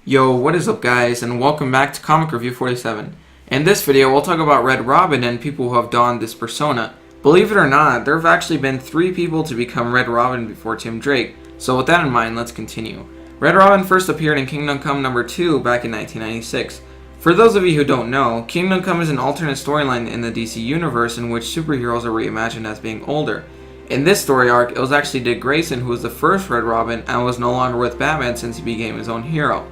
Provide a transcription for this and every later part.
Yo, what is up guys, and welcome back to Comicreview47. In this video, we'll talk about Red Robin and people who have donned this persona. Believe it or not, there have actually been 3 people to become Red Robin before Tim Drake, so with that in mind, let's continue. Red Robin first appeared in Kingdom Come number 2 back in 1996. For those of you who don't know, Kingdom Come is an alternate storyline in the DC universe in which superheroes are reimagined as being older. In this story arc, it was actually Dick Grayson who was the first Red Robin and was no longer with Batman since he became his own hero.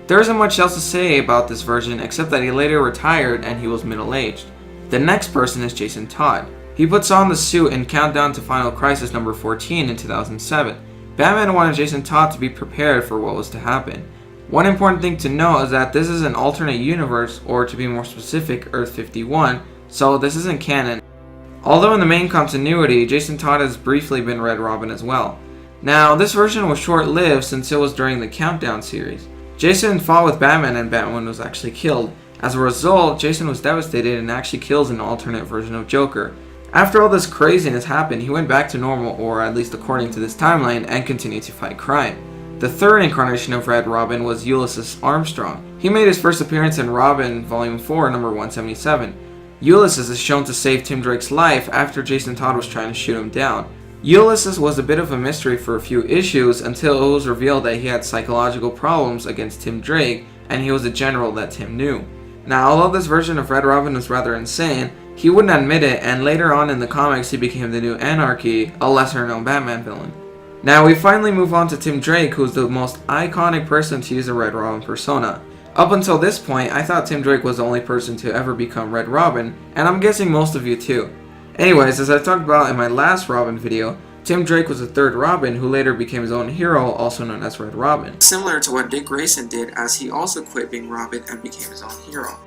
There isn't much else to say about this version except that he later retired and he was middle-aged. The next person is Jason Todd. He puts on the suit in Countdown to Final Crisis number 14 in 2007. Batman wanted Jason Todd to be prepared for what was to happen. One important thing to note is that this is an alternate universe, or to be more specific, Earth 51, so this isn't canon. Although in the main continuity, Jason Todd has briefly been Red Robin as well. Now, this version was short-lived since it was during the Countdown series. Jason fought with Batman and Batman was actually killed. As a result, Jason was devastated and actually kills an alternate version of Joker. After all this craziness happened, he went back to normal, or at least according to this timeline, and continued to fight crime. The third incarnation of Red Robin was Ulysses Armstrong. He made his first appearance in Robin Volume 4, number 177. Ulysses is shown to save Tim Drake's life after Jason Todd was trying to shoot him down. Ulysses was a bit of a mystery for a few issues until it was revealed that he had psychological problems against Tim Drake, and he was a general that Tim knew. Now, although this version of Red Robin was rather insane, he wouldn't admit it, and later on in the comics he became the new Anarchy, a lesser known Batman villain. Now we finally move on to Tim Drake, who is the most iconic person to use a Red Robin persona. Up until this point, I thought Tim Drake was the only person to ever become Red Robin, and I'm guessing most of you too. Anyways, as I talked about in my last Robin video, Tim Drake was the third Robin who later became his own hero, also known as Red Robin. Similar to what Dick Grayson did, as he also quit being Robin and became his own hero.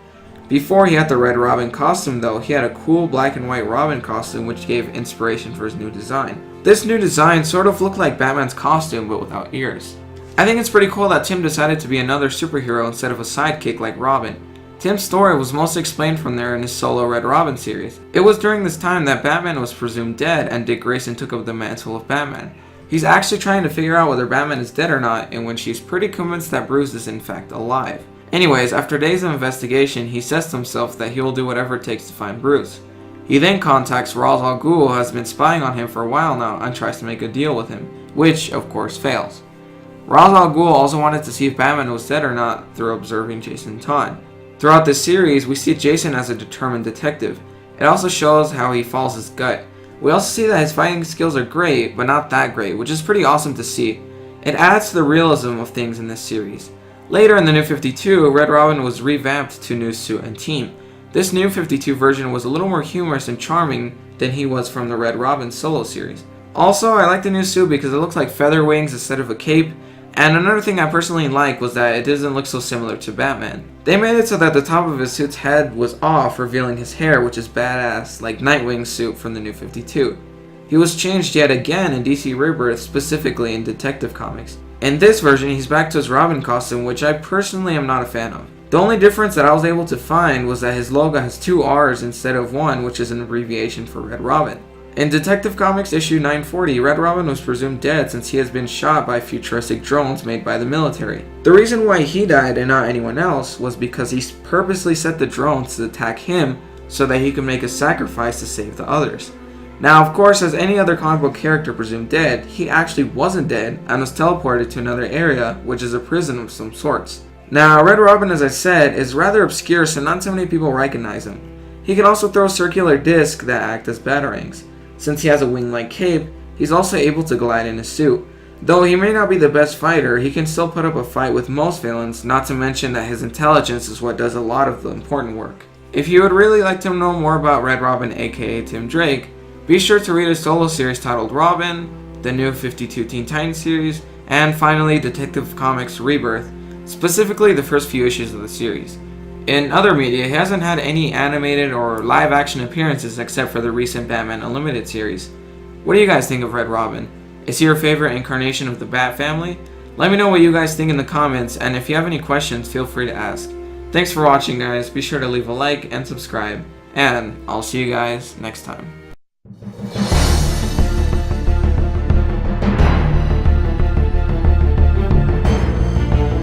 Before he had the Red Robin costume though, he had a cool black and white Robin costume which gave inspiration for his new design. This new design sort of looked like Batman's costume but without ears. I think it's pretty cool that Tim decided to be another superhero instead of a sidekick like Robin. Tim's story was mostly explained from there in his solo Red Robin series. It was during this time that Batman was presumed dead and Dick Grayson took up the mantle of Batman. He's actually trying to figure out whether Batman is dead or not, in which he's pretty convinced that Bruce is in fact alive. Anyways, after days of investigation, he says to himself that he will do whatever it takes to find Bruce. He then contacts Ra's al Ghul, who has been spying on him for a while now, and tries to make a deal with him, which of course fails. Ra's al Ghul also wanted to see if Batman was dead or not through observing Jason Todd. Throughout this series, we see Jason as a determined detective. It also shows how he follows his gut. We also see that his fighting skills are great, but not that great, which is pretty awesome to see. It adds to the realism of things in this series. Later in the New 52, Red Robin was revamped to new suit and team. This New 52 version was a little more humorous and charming than he was from the Red Robin solo series. Also, I like the new suit because it looks like feather wings instead of a cape. And another thing I personally like was that it doesn't look so similar to Batman. They made it so that the top of his suit's head was off, revealing his hair, which is badass, like Nightwing's suit from the New 52. He was changed yet again in DC Rebirth, specifically in Detective Comics. In this version, he's back to his Robin costume, which I personally am not a fan of. The only difference that I was able to find was that his logo has 2 R's instead of 1, which is an abbreviation for Red Robin. In Detective Comics issue 940, Red Robin was presumed dead since he has been shot by futuristic drones made by the military. The reason why he died and not anyone else was because he purposely set the drones to attack him so that he could make a sacrifice to save the others. Now, of course, as any other comic book character presumed dead, he actually wasn't dead and was teleported to another area, which is a prison of some sorts. Now, Red Robin, as I said, is rather obscure, so not so many people recognize him. He can also throw circular discs that act as batarangs. Since he has a wing-like cape, he's also able to glide in his suit. Though he may not be the best fighter, he can still put up a fight with most villains, not to mention that his intelligence is what does a lot of the important work. If you would really like to know more about Red Robin, aka Tim Drake, be sure to read his solo series titled Robin, the New 52 Teen Titans series, and finally Detective Comics Rebirth, specifically the first few issues of the series. In other media, he hasn't had any animated or live-action appearances except for the recent Batman Unlimited series. What do you guys think of Red Robin? Is he your favorite incarnation of the Bat family? Let me know what you guys think in the comments, and if you have any questions, feel free to ask. Thanks for watching, guys. Be sure to leave a like and subscribe, and I'll see you guys next time.